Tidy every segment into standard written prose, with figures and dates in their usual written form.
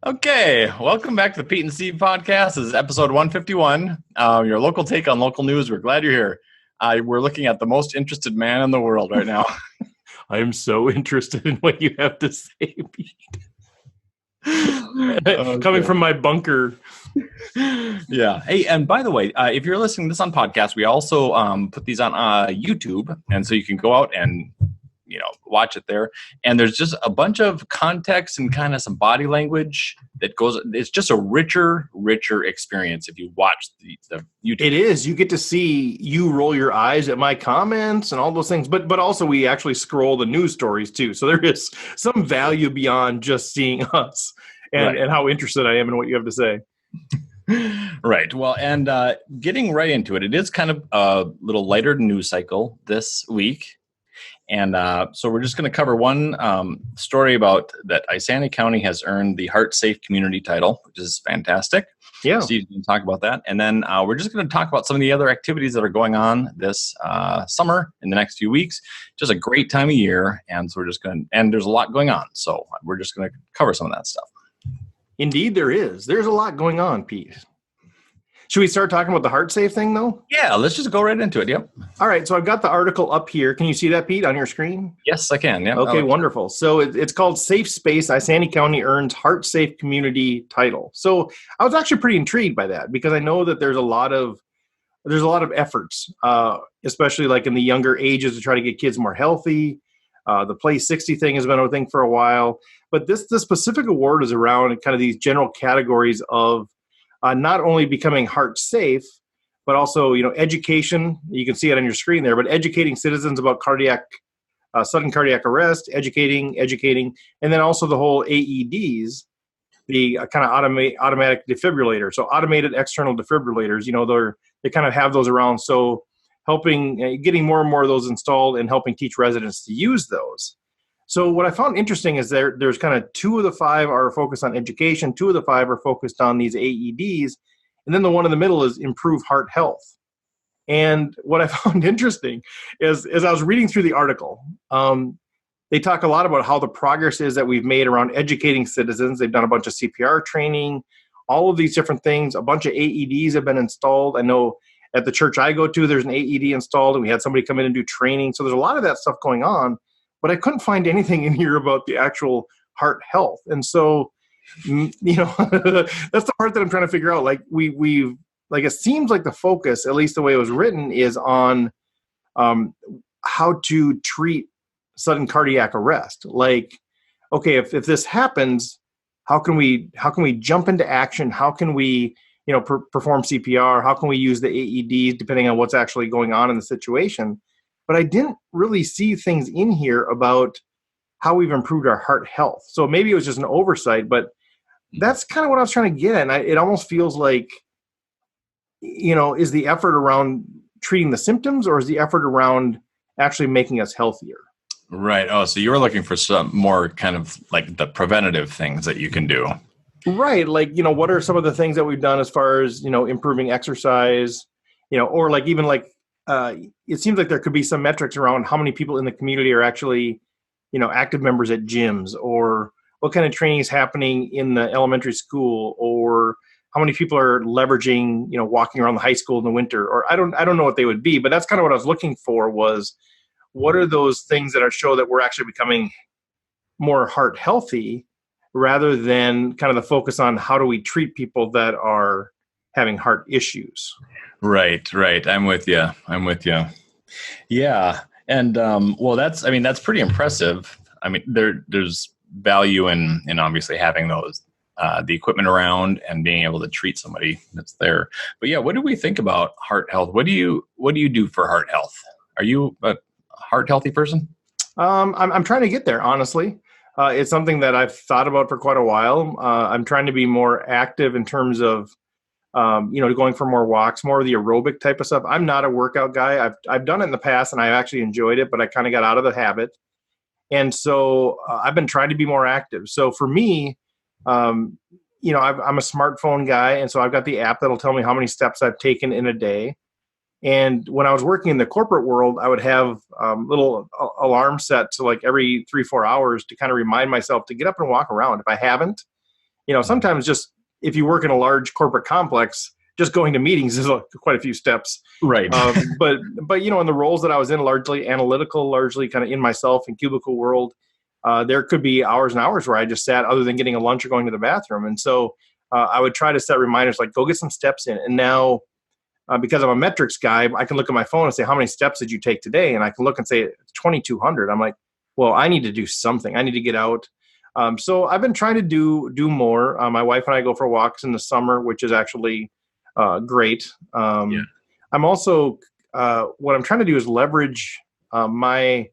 Okay, welcome back to the Pete and Steve podcast. This is episode 151, your local take on local news. We're glad you're here. We're looking at the most interested man in the world right now. I am so interested in what you have to say, Pete. Coming from my bunker. Yeah. Hey, and by the way, if you're listening to this on podcast, we also put these on YouTube, and so you can go out and watch it there. And there's just a bunch of context and kind of some body language that goes. It's just a richer experience if you watch the YouTube. It is. You get to see you roll your eyes at my comments and all those things. But also we actually scroll the news stories too. So there is some value beyond just seeing us and how interested I am in what you have to say. Right. Well, and getting right into it, it is kind of a little lighter news cycle this week. And so we're just going to cover one story about that Isanti County has earned the Heart Safe Community title, which is fantastic. Yeah. Steve's going to talk about that. And then we're just going to talk about some of the other activities that are going on this summer in the next few weeks. Just a great time of year. And so we're just going to, and there's a lot going on. So we're just going to cover some of that stuff. Indeed, there is. There's a lot going on, Pete. Should we start talking about the Heart Safe thing, though? Yeah, let's just go right into it. Yep. All right. So I've got the article up here. Can you see that, Pete, on your screen? Yes, I can. Yeah. Okay, wonderful. So it's called Safe Space. Isanti County earns Heart Safe Community title. So I was actually pretty intrigued by that because I know that there's a lot of efforts, especially like in the younger ages, to try to get kids more healthy. The Play 60 thing has been a thing for a while, but this specific award is around kind of these general categories of not only becoming heart safe, but also, education. You can see it on your screen there, but educating citizens about sudden cardiac arrest, educating, and then also the whole AEDs, the kind of automatic defibrillator. So automated external defibrillators, they kind of have those around. So helping, getting more and more of those installed and helping teach residents to use those. So what I found interesting is there's kind of 2 of the 5 are focused on education, 2 of the 5 are focused on these AEDs, and then the one in the middle is improve heart health. And what I found interesting is, as I was reading through the article, they talk a lot about how the progress is that we've made around educating citizens. They've done a bunch of CPR training, all of these different things. A bunch of AEDs have been installed. I know at the church I go to, there's an AED installed, and we had somebody come in and do training. So there's a lot of that stuff going on. But I couldn't find anything in here about the actual heart health. And so, that's the part that I'm trying to figure out. Like we've it seems like the focus, at least the way it was written, is on how to treat sudden cardiac arrest. Like, okay, if this happens, how can we jump into action? How can we, perform CPR? How can we use the AEDs depending on what's actually going on in the situation? But I didn't really see things in here about how we've improved our heart health. So maybe it was just an oversight, but that's kind of what I was trying to get at. And it almost feels like, is the effort around treating the symptoms, or is the effort around actually making us healthier? Right. Oh, so you were looking for some more kind of like the preventative things that you can do. Right. Like, what are some of the things that we've done as far as, improving exercise, or like even like, it seems like there could be some metrics around how many people in the community are actually, active members at gyms, or what kind of training is happening in the elementary school, or how many people are leveraging, walking around the high school in the winter, or I don't know what they would be, but that's kind of what I was looking for, was what are those things that show that we're actually becoming more heart healthy, rather than kind of the focus on how do we treat people that are having heart issues. Right. I'm with you. Yeah. And, that's pretty impressive. I mean, there's value in obviously having those, the equipment around and being able to treat somebody that's there. But yeah, what do we think about heart health? What do you do for heart health? Are you a heart healthy person? I'm trying to get there, honestly. It's something that I've thought about for quite a while. I'm trying to be more active in terms of, going for more walks, more of the aerobic type of stuff. I'm not a workout guy. I've done it in the past and I actually enjoyed it, but I kind of got out of the habit. And so I've been trying to be more active. So for me, I'm a smartphone guy. And so I've got the app that'll tell me how many steps I've taken in a day. And when I was working in the corporate world, I would have little alarm set to like every 3-4 hours to kind of remind myself to get up and walk around. If I haven't, sometimes just if you work in a large corporate complex, just going to meetings is quite a few steps. Right. But in the roles that I was in, largely analytical, largely kind of in myself and cubicle world, there could be hours and hours where I just sat other than getting a lunch or going to the bathroom. And so I would try to set reminders like, go get some steps in. And now, because I'm a metrics guy, I can look at my phone and say, how many steps did you take today? And I can look and say, 2,200. I'm like, well, I need to do something. I need to get out. So I've been trying to do more. My wife and I go for walks in the summer, which is actually great. I'm also, what I'm trying to do is leverage my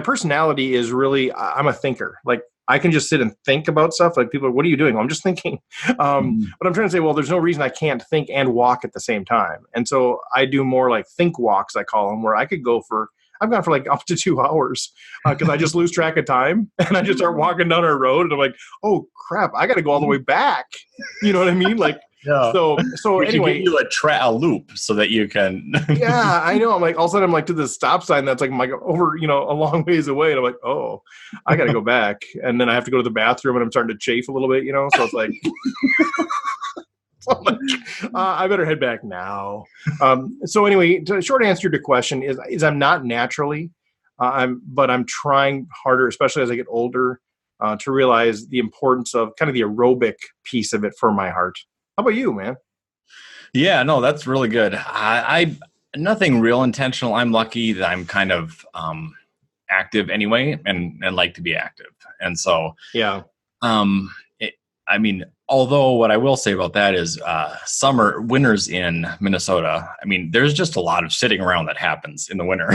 personality is really, I'm a thinker. Like I can just sit and think about stuff. Like people are, what are you doing? Well, I'm just thinking. But I'm trying to say, well, there's no reason I can't think and walk at the same time. And so I do more like think walks, I call them, where I could I've gone for like up to 2 hours because I just lose track of time and I just start walking down our road and I'm like, oh crap, I got to go all the way back. You know what I mean? Like, yeah. So we anyway, give you a loop so that you can. Yeah, I know. I'm like, all of a sudden I'm like to the stop sign that's like over, a long ways away. And I'm like, oh, I got to go back. And then I have to go to the bathroom and I'm starting to chafe a little bit, So it's like, I better head back now. So anyway, the short answer to your question is I'm not naturally, but I'm trying harder, especially as I get older, to realize the importance of kind of the aerobic piece of it for my heart. How about you, man? Yeah, no, that's really good. I nothing real intentional. I'm lucky that I'm kind of active anyway, and like to be active. And so, yeah. Although what I will say about that is winters in Minnesota, there's just a lot of sitting around that happens in the winter.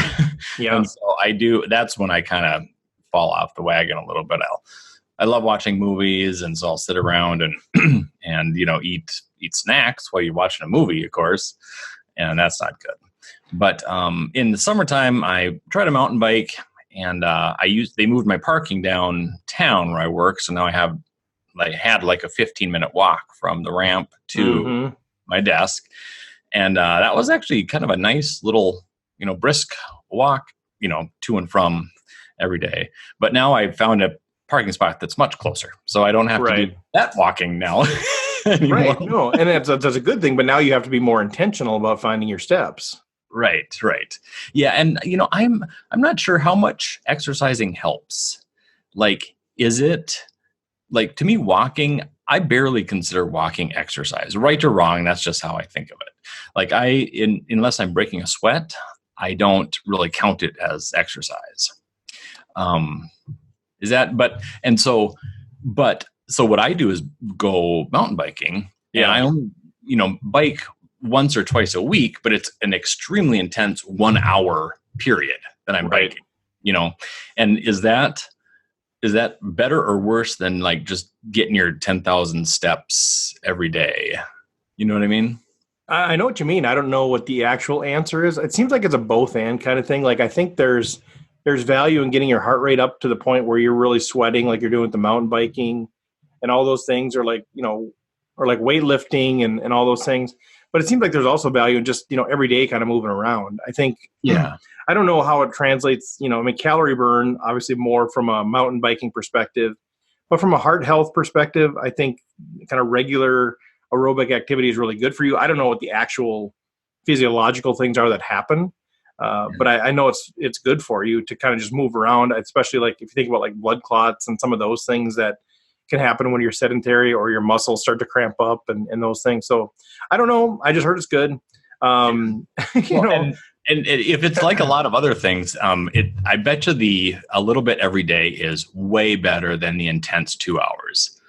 Yeah. And so that's when I kind of fall off the wagon a little bit. I love watching movies, and so I'll sit around and and eat snacks while you're watching a movie, of course, and that's not good. But in the summertime, I try to mountain bike, and they moved my parking downtown where I work, so now I had like a 15-minute walk from the ramp to my desk, and that was actually kind of a nice little brisk walk to and from every day. But now I've found a parking spot that's much closer, so I don't have to do that walking now. Right. No, and that's a good thing, but now you have to be more intentional about finding your steps. Right. Yeah, and I'm not sure how much exercising helps. Like, is it like, to me, walking, I barely consider walking exercise. Right or wrong, that's just how I think of it. Like unless I'm breaking a sweat, I don't really count it as exercise. So what I do is go mountain biking. Yeah. And I only, bike once or twice a week, but it's an extremely intense 1 hour period that I'm biking, and is that better or worse than like just getting your 10,000 steps every day? You know what I mean? I know what you mean. I don't know what the actual answer is. It seems like it's a both and kind of thing. Like I think there's value in getting your heart rate up to the point where you're really sweating, like you're doing with the mountain biking and all those things, or like, or like weightlifting and all those things. But it seems like there's also value in just, every day kind of moving around. I think, I don't know how it translates, calorie burn, obviously more from a mountain biking perspective, but from a heart health perspective, I think kind of regular aerobic activity is really good for you. I don't know what the actual physiological things are that happen. But I know it's good for you to kind of just move around, especially like if you think about like blood clots and some of those things that can happen when you're sedentary or your muscles start to cramp up and those things. So I don't know. I just heard it's good. And if it's like a lot of other things, I bet you a little bit every day is way better than the intense 2 hours.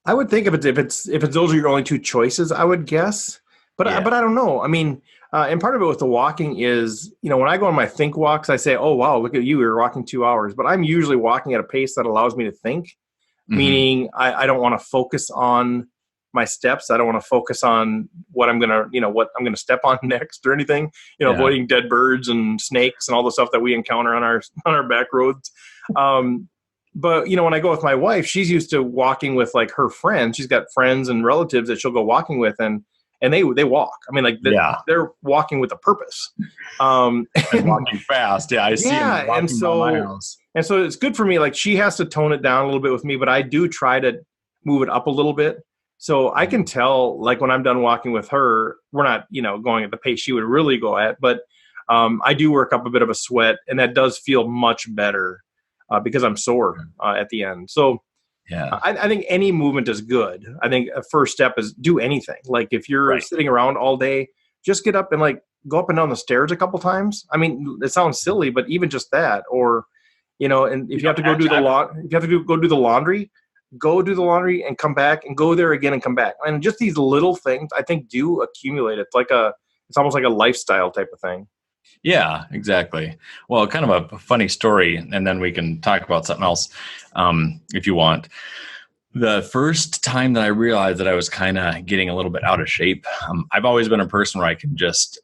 I would think if it's those are your only two choices, I would guess. But I don't know. And part of it with the walking is, when I go on my think walks, I say, oh, wow, look at you. You're walking 2 hours. But I'm usually walking at a pace that allows me to think, meaning I don't want to focus on my steps. I don't want to focus on what I'm going to step on next or anything, avoiding dead birds and snakes and all the stuff that we encounter on our back roads. But, when I go with my wife, she's used to walking with like her friends. She's got friends and relatives that she'll go walking with, and they walk. They're walking with a purpose. And walking fast. Yeah, I see them walking by my house. And so it's good for me. Like she has to tone it down a little bit with me, but I do try to move it up a little bit. So I can tell, like when I'm done walking with her, we're not, going at the pace she would really go at, but I do work up a bit of a sweat, and that does feel much better because I'm sore at the end. So Yeah. I think any movement is good. I think a first step is do anything. Like if you're sitting around all day, just get up and like go up and down the stairs a couple times. I mean, it sounds silly, but even just that, or and if you have to go do the go do the laundry, go do the laundry and come back and go there again and come back. And just these little things, I think, do accumulate. It's almost like a lifestyle type of thing. Yeah, exactly. Well, kind of a funny story, and then we can talk about something else if you want. The first time that I realized that I was kind of getting a little bit out of shape, I've always been a person where I can just,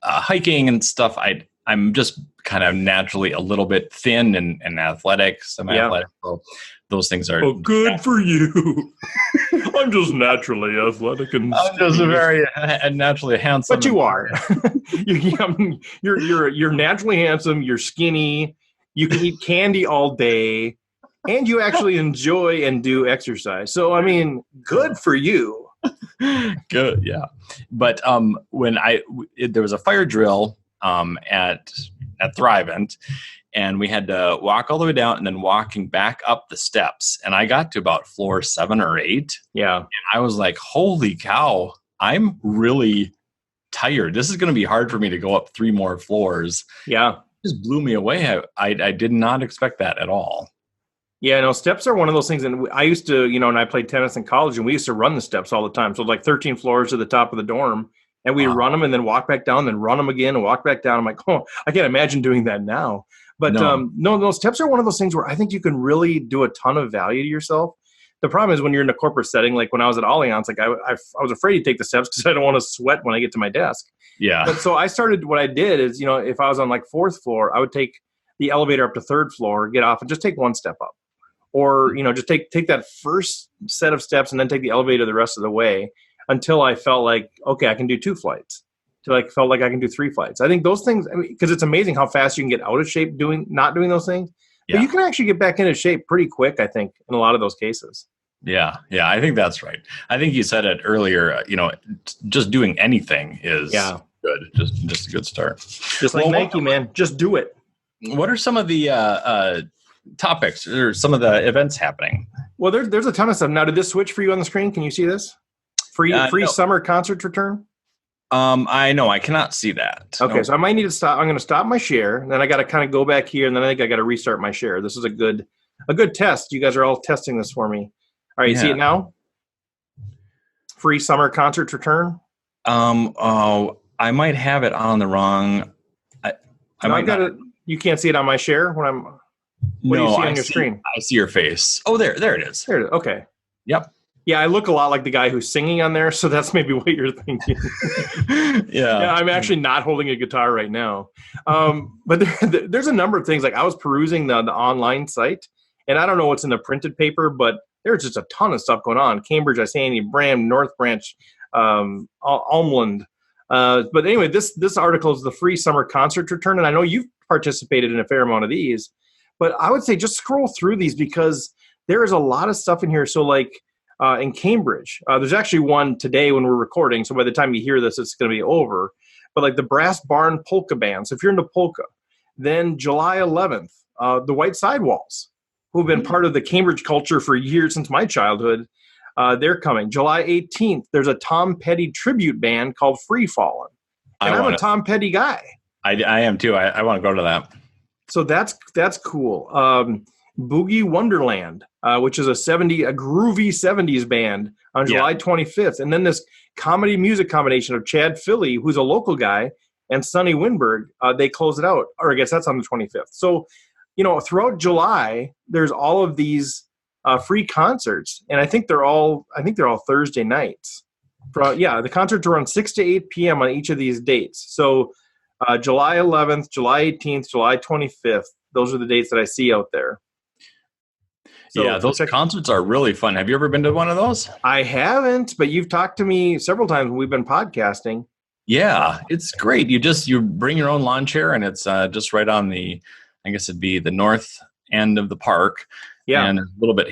hiking and stuff. I'm just kind of naturally a little bit thin and athletic, semi-athletic. So those things are good for you. I'm just naturally athletic and I'm just very naturally handsome. But you are. You're naturally handsome. You're skinny. You can eat candy all day, and you actually enjoy and do exercise. So I mean, good for you. Good, yeah. But when there was a fire drill at Thrivent, and we had to walk all the way down and then walking back up the steps. And I got to about floor 7 or 8. Yeah. And I was like, holy cow, I'm really tired. This is going to be hard for me to go up 3 more floors. Yeah. It just blew me away. I did not expect that at all. Yeah, no, steps are one of those things. And I used to, and I played tennis in college, and we used to run the steps all the time. So like 13 floors to the top of the dorm. And we'd run them and then walk back down, then run them again and walk back down. I'm like, oh, I can't imagine doing that now. But no, steps are one of those things where I think you can really do a ton of value to yourself. The problem is when you're in a corporate setting, like when I was at Allianz, like I was afraid to take the steps because I don't want to sweat when I get to my desk. Yeah. But so what I did is, if I was on like 4th floor, I would take the elevator up to 3rd floor, get off and just take 1 step up. Or, just take that first set of steps and then take the elevator the rest of the way until I felt like, okay, I can do 2 flights. Till I felt like I can do 3 flights. I think those things, because it's amazing how fast you can get out of shape not doing those things. Yeah. But you can actually get back into shape pretty quick, I think, in a lot of those cases. Yeah, I think that's right. I think you said it earlier, just doing anything is good. Just a good start. Just like Nike, man. Just do it. What are some of the topics or some of the events happening? Well, there's a ton of stuff. Now, did this switch for you on the screen? Can you see this? Free no. Summer concerts return? I know I cannot see that. Okay, no. So I might need to stop. I'm going to stop my share, and then I got to kind of go back here, and then I think I got to restart my share. This is a good test. You guys are all testing this for me. All right, you see it now? Free summer concerts return. I might have it on the wrong. I might got it. You can't see it on my share when I'm. What do you see on your screen? I see your face. Oh, there it is. There it is. Okay. Yep. Yeah, I look a lot like the guy who's singing on there, so that's maybe what you're thinking. Yeah, I'm actually not holding a guitar right now. But there's a number of things. Like I was perusing the online site, and I don't know what's in the printed paper, but there's just a ton of stuff going on. Cambridge, Isani, Bram, North Branch, Almland. But anyway, this article is the free summer concert return, and I know you've participated in a fair amount of these. But I would say just scroll through these because there is a lot of stuff in here. So like in Cambridge, there's actually one today when we're recording. So by the time you hear this, it's going to be over. But like the Brass Barn Polka Band. So if you're into polka, then July 11th, the White Sidewalls, who've been part of the Cambridge culture for years since my childhood, they're coming. July 18th, there's a Tom Petty tribute band called Free Fallin'. And I'm a Tom Petty guy. I am too. I want to go to that. So that's cool. Boogie Wonderland, which is a groovy 70s band on July 25th. And then this comedy music combination of Chad Philly, who's a local guy, and Sonny Winberg, they close it out. Or I guess that's on the 25th. So, throughout July, there's all of these free concerts. And I think they're all Thursday nights. The concerts are on 6 to 8 p.m. on each of these dates. So July 11th, July 18th, July 25th. Those are the dates that I see out there. So those concerts are really fun. Have you ever been to one of those? I haven't, but you've talked to me several times when we've been podcasting. Yeah, it's great. You bring your own lawn chair, and it's just right on I guess it'd be the north end of the park. Yeah. And there's a little bit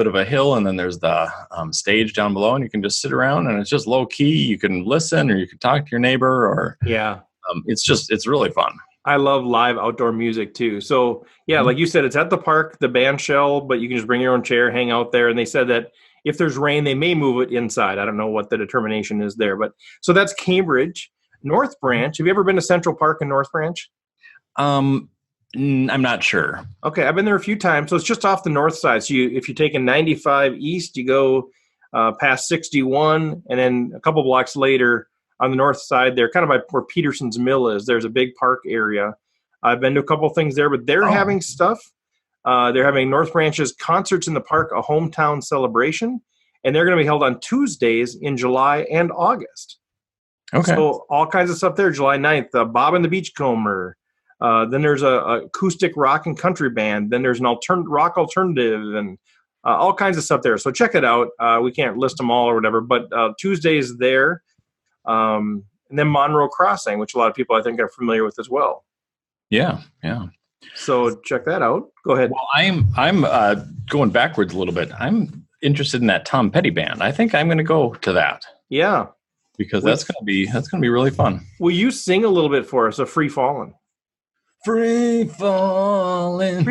of a hill, and then there's the stage down below, and you can just sit around, and it's just low key. You can listen, or you can talk to your neighbor, or Yeah. it's really fun. I love live outdoor music too. So yeah, like you said, it's at the park, the band shell, but you can just bring your own chair, hang out there. And they said that if there's rain, they may move it inside. I don't know what the determination is there, but so that's Cambridge. North Branch. Have you ever been to Central Park in North Branch? I'm not sure. Okay, I've been there a few times. So it's just off the north side. So if you take a 95 east, you go past 61, and then a couple blocks later on the north side there, kind of by where Peterson's Mill is, there's a big park area. I've been to a couple things there, but they're having stuff. They're having North Branch's Concerts in the Park, a hometown celebration, and they're going to be held on Tuesdays in July and August. Okay. So all kinds of stuff there. July 9th, Bob and the Beachcomber. Then there's a acoustic rock and country band. Then there's an rock alternative and all kinds of stuff there. So check it out. We can't list them all or whatever, but Tuesdays there. And then Monroe Crossing, which a lot of people I think are familiar with as well. Yeah. So check that out. Go ahead. Well, I'm going backwards a little bit. I'm interested in that Tom Petty band. I think I'm going to go to that. Yeah, because that's going to be really fun. Will you sing a little bit for us? A Free Fallin'. Free falling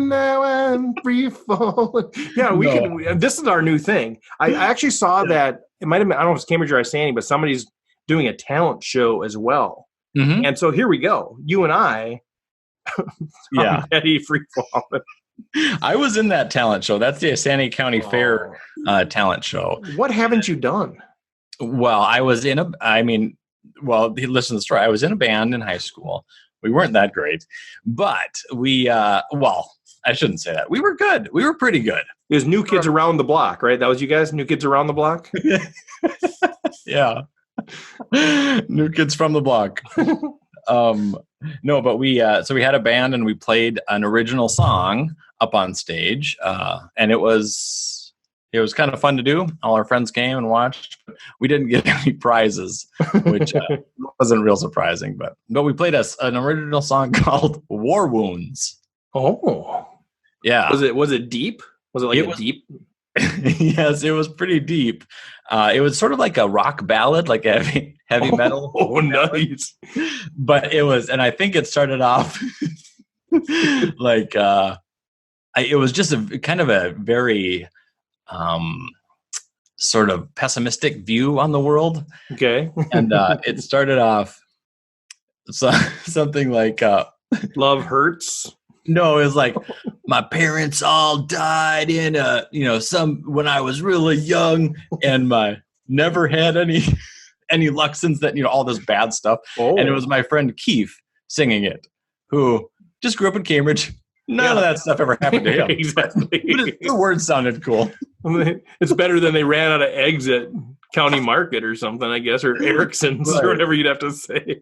now and free falling. Yeah, we can. This is our new thing. I actually saw that it might have been, I don't know if it's Cambridge or Isanti, but somebody's doing a talent show as well. Mm-hmm. And so here we go. You and I, Petty Free Falling. I was in that talent show. That's the Isanti County Fair talent show. What haven't you done? Well, listen to the story. I was in a band in high school. We weren't that great, but I shouldn't say that. We were good. We were pretty good. It was New Kids Around the Block, right? That was you guys? New Kids Around the Block? Yeah. New Kids from the Block. No, but we had a band and we played an original song up on stage, and it was kind of fun to do. All our friends came and watched. We didn't get any prizes, which wasn't real surprising. But we played an original song called "War Wounds." Oh, yeah. Was it deep? Was it deep? Yes, it was pretty deep. It was sort of like a rock ballad, like a heavy metal. Oh, nice! But it was, and I think it started off like it was just a kind of a very sort of pessimistic view on the world. Okay. And it started off something like love hurts. No, it was like my parents all died in when I was really young, and my never had any luck since that, all this bad stuff. Oh. And it was my friend Keith singing it, who just grew up in Cambridge. None of that stuff ever happened to him. Exactly. But the words sounded cool. It's better than they ran out of eggs at County Market or something, I guess, or Erickson's or whatever you'd have to say.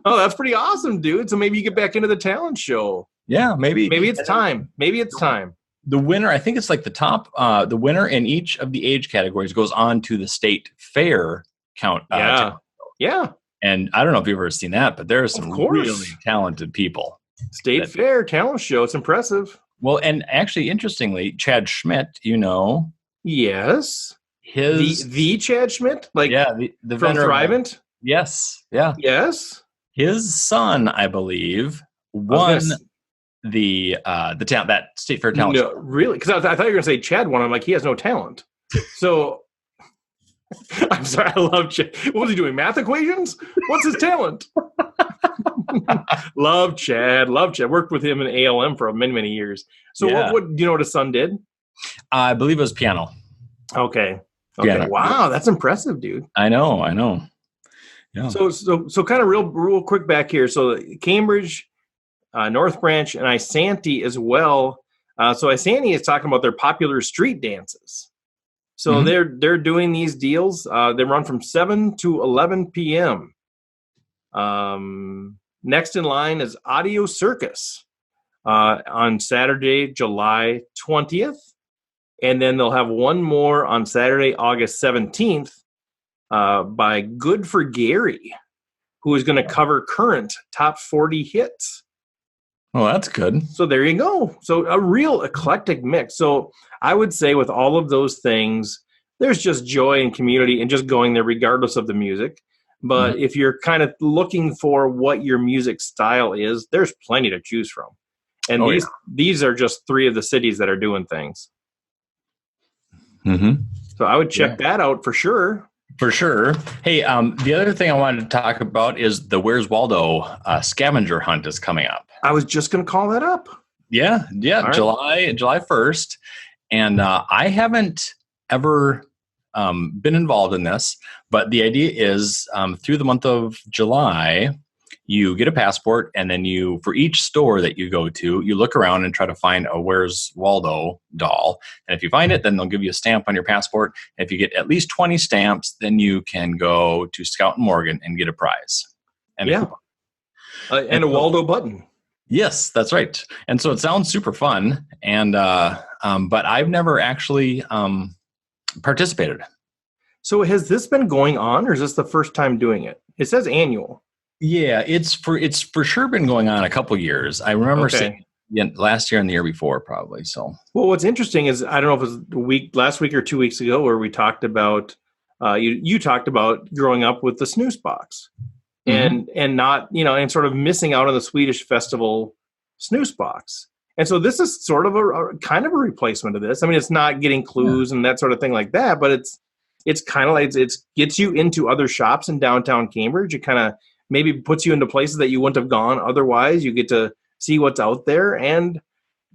Oh, that's pretty awesome, dude. So maybe you get back into the talent show. Yeah, maybe. Maybe it's time. The winner, I think it's like the winner in each of the age categories goes on to the state fair count. Yeah. And I don't know if you've ever seen that, but there are some really talented people. State fair talent show. It's impressive. Well, and actually, interestingly, Chad Schmidt, Yes. The Chad Schmidt? The from Thrivent? Yes. Yeah. Yes. His son, I believe, won that state fair talent. No, really? Because I thought you were going to say Chad won. I'm like, he has no talent. So I'm sorry. I love Chad. What was he doing? Math equations? What's his talent? Love Chad. Worked with him in ALM for many, many years. So what do you know what his son did? I believe it was piano. Okay. Piano. Wow, that's impressive, dude. I know. Yeah. So kind of real quick back here. So Cambridge, North Branch, and Isanti as well. So Isanti is talking about their popular street dances. So they're doing these deals. They run from 7 to 11 p.m. Next in line is Audio Circus on Saturday, July 20th. And then they'll have one more on Saturday, August 17th by Good for Gary, who is going to cover current top 40 hits. Well, that's good. So there you go. So a real eclectic mix. So I would say with all of those things, there's just joy and community and just going there regardless of the music. Mhm. But if you're kind of looking for what your music style is, there's plenty to choose from. And Oh, yeah. these are just three of the cities that are doing things. Hmm. So I would check that out for sure. For sure. Hey, the other thing I wanted to talk about is the Where's Waldo scavenger hunt is coming up. I was just going to call that up. Yeah, All right. July 1st. And I haven't ever been involved in this, but the idea is through the month of July, you get a passport, and then for each store that you go to, you look around and try to find a Where's Waldo doll. And if you find it, then they'll give you a stamp on your passport. And if you get at least 20 stamps, then you can go to Scout and Morgan and get a prize. And Yeah. And a Waldo button. Yes, that's right. And so it sounds super fun, and but I've never actually participated. So has this been going on, or is this the first time doing it? It says annual. Yeah, it's for sure been going on a couple years. I remember seeing it last year and the year before, probably. So, well, what's interesting is I don't know if it was last week or 2 weeks ago, where we talked about you talked about growing up with the snooze box, and not and sort of missing out on the Swedish festival snooze box. And so this is sort of a kind of a replacement of this. I mean, it's not getting clues and that sort of thing like that, but it's kind of like it gets you into other shops in downtown Cambridge. It kind of maybe puts you into places that you wouldn't have gone otherwise. You get to see what's out there and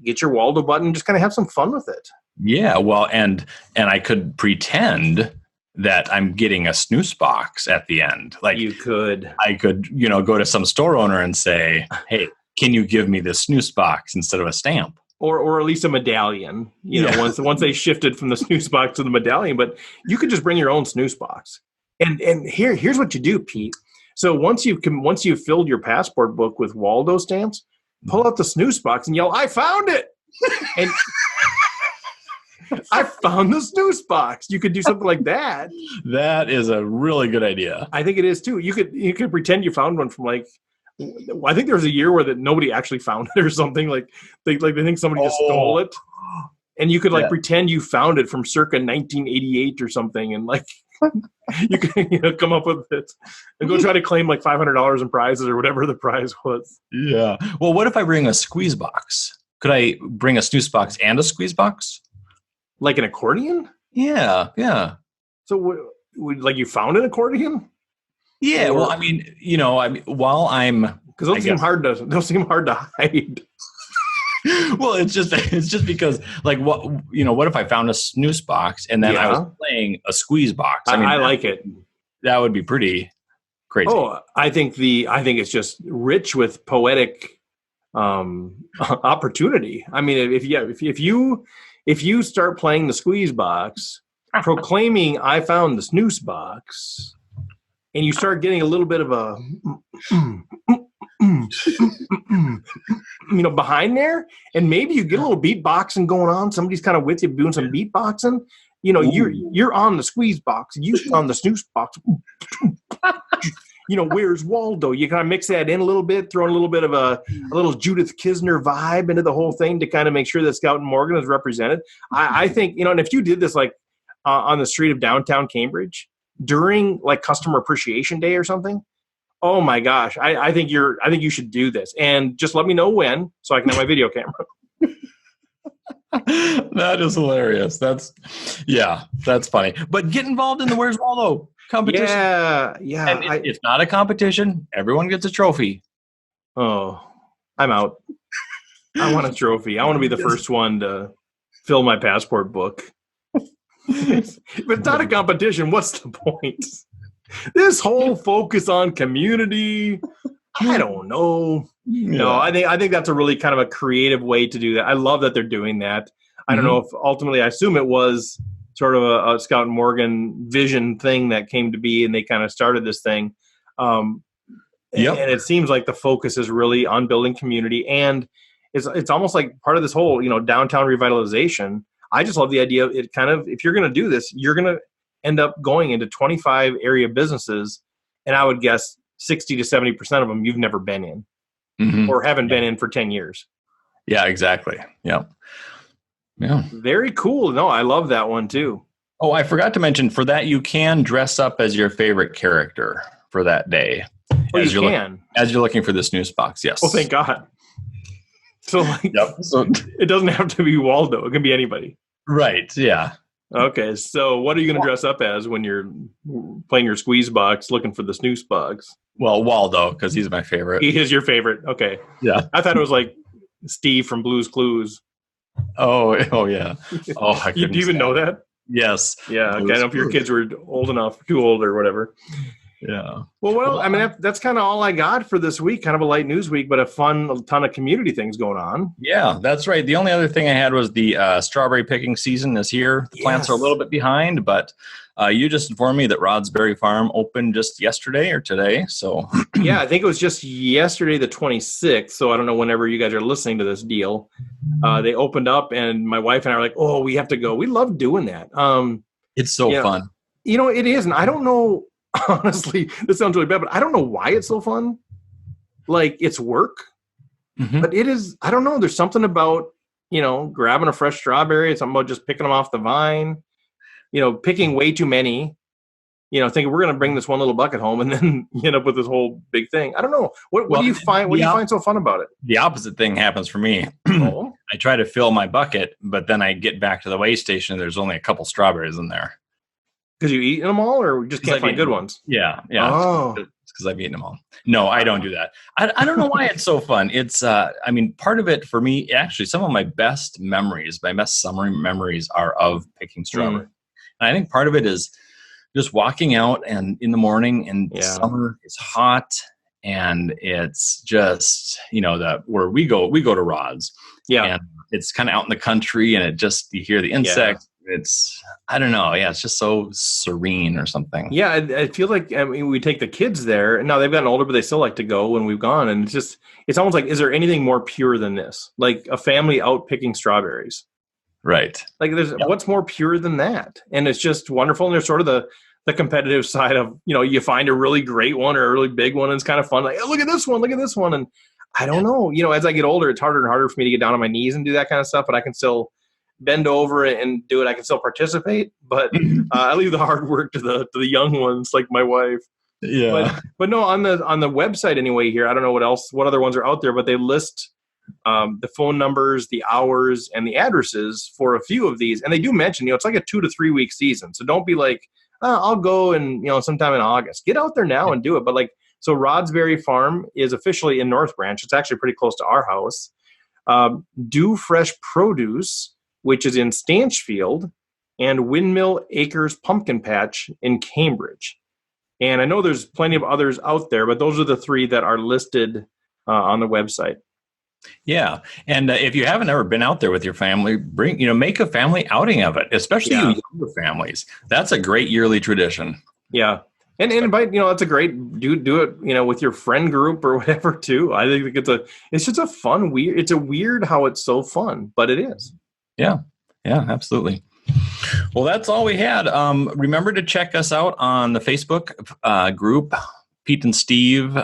get your Waldo button, just kind of have some fun with it. Yeah, well, and I could pretend that I'm getting a snooze box at the end. Like I could, go to some store owner and say, "Hey, can you give me this snooze box instead of a stamp?" Or at least a medallion, once they shifted from the snooze box to the medallion. But you could just bring your own snooze box. And here's what you do, Pete. So once you've filled your passport book with Waldo stamps, pull out the snooze box and yell, "I found it!" And I found the snooze box. You could do something like that. That is a really good idea. I think it is too. You could pretend you found one from I think there was a year where that nobody actually found it or something. Like they think somebody just stole it, and you could pretend you found it from circa 1988 or something, and you can come up with it and go try to claim like $500 in prizes or whatever the prize was. Yeah. Well, what if I bring a squeeze box? Could I bring a snooze box and a squeeze box? Like an accordion? Yeah. Yeah. So like you found an accordion? Yeah. Well, I mean, while I'm, because those seem hard to hide. Well, it's just because what if I found a snooze box and then I was playing a squeeze box? I mean, I like it. That would be pretty crazy. Oh, I think it's just rich with poetic opportunity. I mean, if you start playing the squeeze box, proclaiming "I found the snooze box," and you start getting a little bit of a behind there, and maybe you get a little beatboxing going on. Somebody's kind of with you doing some beatboxing. You're on the squeeze box, you on the snooze box. Where's Waldo? You kind of mix that in a little bit, throw in a little bit of a little Judith Kisner vibe into the whole thing to kind of make sure that Scout and Morgan is represented. I think, and if you did this on the street of downtown Cambridge during Customer Appreciation Day or something, oh my gosh, I think you should do this, and just let me know when so I can have my video camera. That is hilarious. That's funny. But get involved in the Where's Waldo competition. Yeah. And it's not a competition. Everyone gets a trophy. Oh, I'm out. I want a trophy. I want to be the first one to fill my passport book. If it's not a competition, what's the point? This whole focus on community, I don't know. Yeah. No, I think that's a really kind of a creative way to do that. I love that they're doing that. I don't know if ultimately, I assume it was sort of a Scout and Morgan vision thing that came to be, and they kind of started this thing. And it seems like the focus is really on building community, and it's almost like part of this whole downtown revitalization. I just love the idea of it. Kind of, if you're going to do this, you're going to end up going into 25 area businesses, and I would guess 60 to 70% of them you've never been in. Mhm. or haven't been in for 10 years. Yeah, exactly. Yeah. Yeah. Very cool. No, I love that one too. Oh, I forgot to mention for that you can dress up as your favorite character for that day. Oh, you can. As you're looking for this news box, yes. Oh, thank God. So like, Yep. So it doesn't have to be Waldo. It can be anybody. right, yeah. Okay, so what are you going to dress up as when you're playing your squeeze box, looking for the snooze box? Well, Waldo, because he's my favorite. He is your favorite. Okay. Yeah. I thought it was like Steve from Blue's Clues. Oh yeah. Oh, I Do you even know that? Yes. Yeah. Okay. I Blue's don't know if your Clues. kids were old enough, too old or whatever. Yeah. Well, I mean, that's kind of all I got for this week. Kind of a light news week, but a ton of community things going on. Yeah, that's right. The only other thing I had was the strawberry picking season is here. The plants are a little bit behind, but you just informed me that Rod's Berry Farm opened just yesterday or today. So Yeah, I think it was just yesterday, the 26th. So I don't know whenever you guys are listening to this deal. They opened up, and my wife and I are like, "Oh, we have to go." We love doing that. it's so Yeah. fun. You know, it is, and I don't know. Honestly, this sounds really bad, but I don't know why it's so fun. Like, it's work, Mhm. but it is. I don't know. There's something about, grabbing a fresh strawberry. It's something about just picking them off the vine. Picking way too many. Thinking we're going to bring this one little bucket home, and then you end up with this whole big thing. I don't know. What Well, do you find? What do you find so fun about it? The opposite thing happens for me. Oh, I try to fill my bucket, but then I get back to the weigh station. There's only a couple strawberries in there. because you eating them all, or just can't I've find eaten good them. ones? Yeah. Oh. It's because I've eaten them all. No, I don't do that. I don't know why it's so fun. It's, part of it for me, actually, some of my best summer memories are of picking strawberries. And I think part of it is just walking out and in the morning and Yeah. summer is hot and it's just, where we go to Rod's. Yeah. And it's kind of out in the country and you hear the insects. It's, I don't know. Yeah. It's just so serene or something. Yeah, I feel like we take the kids there, and now they've gotten older, but they still like to go when we've gone. And it's almost like, is there anything more pure than this? Like a family out picking strawberries. Right. Like what's more pure than that? And it's just wonderful. And there's sort of the competitive side of, you find a really great one or a really big one, and it's kind of fun. Like, oh, look at this one. And I don't know, as I get older, it's harder and harder for me to get down on my knees and do that kind of stuff, but I can still bend over and do it. I can still participate, but I leave the hard work to the young ones like my wife. Yeah. But no, on the website anyway here, I don't know what other ones are out there, but they list the phone numbers, the hours, and the addresses for a few of these. And they do mention, it's like a 2 to 3 week season. So don't be like, I'll go and, sometime in August. Get out there now and do it. But so Rod's Berry Farm is officially in North Branch. It's actually pretty close to our house. Do Fresh Produce, which is in Stanchfield, and Windmill Acres Pumpkin Patch in Cambridge. And I know there's plenty of others out there, but those are the 3 that are listed on the website. Yeah. And if you haven't ever been out there with your family, make a family outing of it, especially you younger families. That's a great yearly tradition. Yeah. And invite, that's a great, do it, with your friend group or whatever too. I think it's just a fun, it's a weird how it's so fun, but it is. Yeah. Yeah, absolutely. Well, that's all we had. Remember to check us out on the Facebook group, Pete and Steve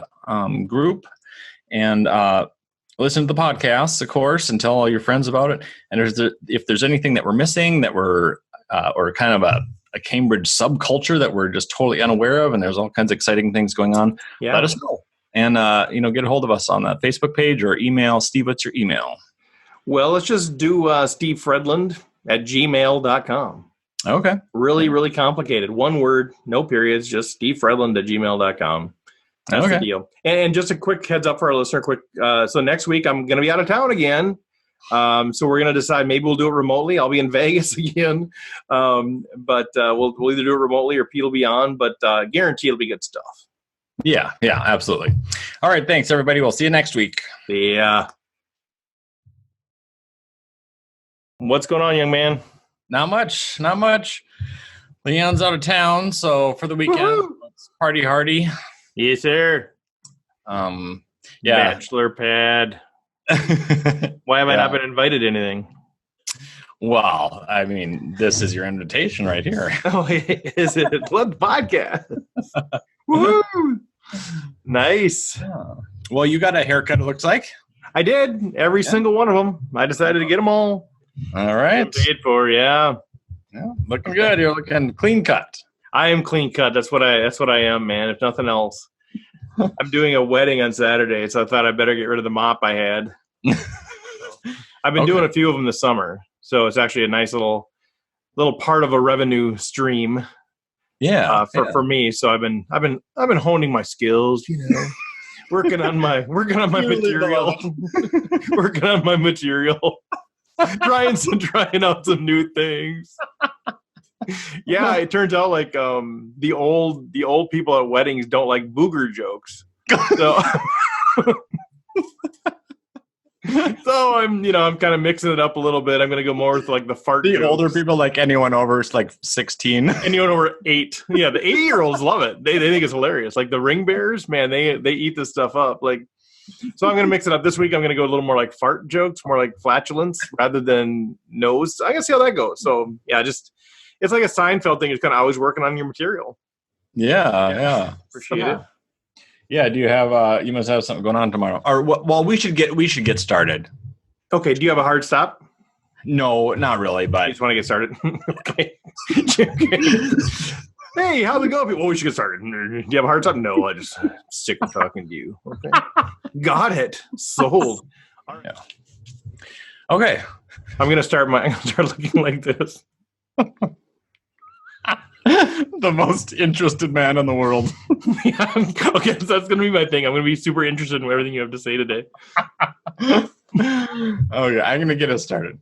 group, and listen to the podcasts, of course, and tell all your friends about it. And if there's anything that we're missing that we're or kind of a Cambridge subculture that we're just totally unaware of, and there's all kinds of exciting things going on, let us know. And, get a hold of us on that Facebook page or email. Steve, what's your email? Well, let's just do Steve Fredland at gmail.com. Okay. Really, really complicated. One word, no periods, just Steve Fredland at gmail.com. That's the deal. And just a quick heads up for our listener. So next week I'm going to be out of town again. So we're going to decide maybe we'll do it remotely. I'll be in Vegas again. But we'll either do it remotely or Pete will be on. But guarantee it'll be good stuff. Yeah, absolutely. All right. Thanks, everybody. We'll see you next week. Yeah. What's going on, young man? Not much. Leon's out of town, so for the weekend, let's party hardy. Yes, sir. Yeah. Bachelor pad. Why have I not been invited to anything? Well, this is your invitation right here. Oh, is it? Blood podcast. Woo! Nice. Yeah. Well, you got a haircut, it looks like. I did every single one of them. I decided to get them all. All right. Paid for, yeah. Looking good. You're looking clean cut. I am clean cut. That's what I am, man. If nothing else. I'm doing a wedding on Saturday, so I thought I better get rid of the mop I had. I've been doing a few of them this summer, so it's actually a nice little part of a revenue stream. Yeah, for me. So I've been honing my skills, working on my material, working on my material, trying out some new things. Yeah, it turns out like the old people at weddings don't like booger jokes. So so I'm kind of mixing it up a little bit. I'm going to go more with like the fart jokes. Older people, like anyone over like 16. Anyone over 8. Yeah, the 80-year-olds love it. They think it's hilarious. Like the ring bears, man, they eat this stuff up. Like, so I'm going to mix it up. This week I'm going to go a little more like fart jokes, more like flatulence rather than nose. I'm going to see how that goes. So yeah, just it's like a Seinfeld thing. It's kind of always working on your material. Yeah. Appreciate it. Yeah, do you have you must have something going on tomorrow. Or well, we should get started. Okay, do you have a hard stop? No, not really, but You just want to get started. Okay. Hey, how's it going? Well, we should get started. Do you have a hard stop? No, I just sick of talking to you. Okay. Got it. Sold. Yeah. Okay. I'm gonna start looking like this. The most interested man in the world. Yeah, okay, so that's gonna be my thing. I'm gonna be super interested in everything you have to say today. Okay, I'm gonna get us started.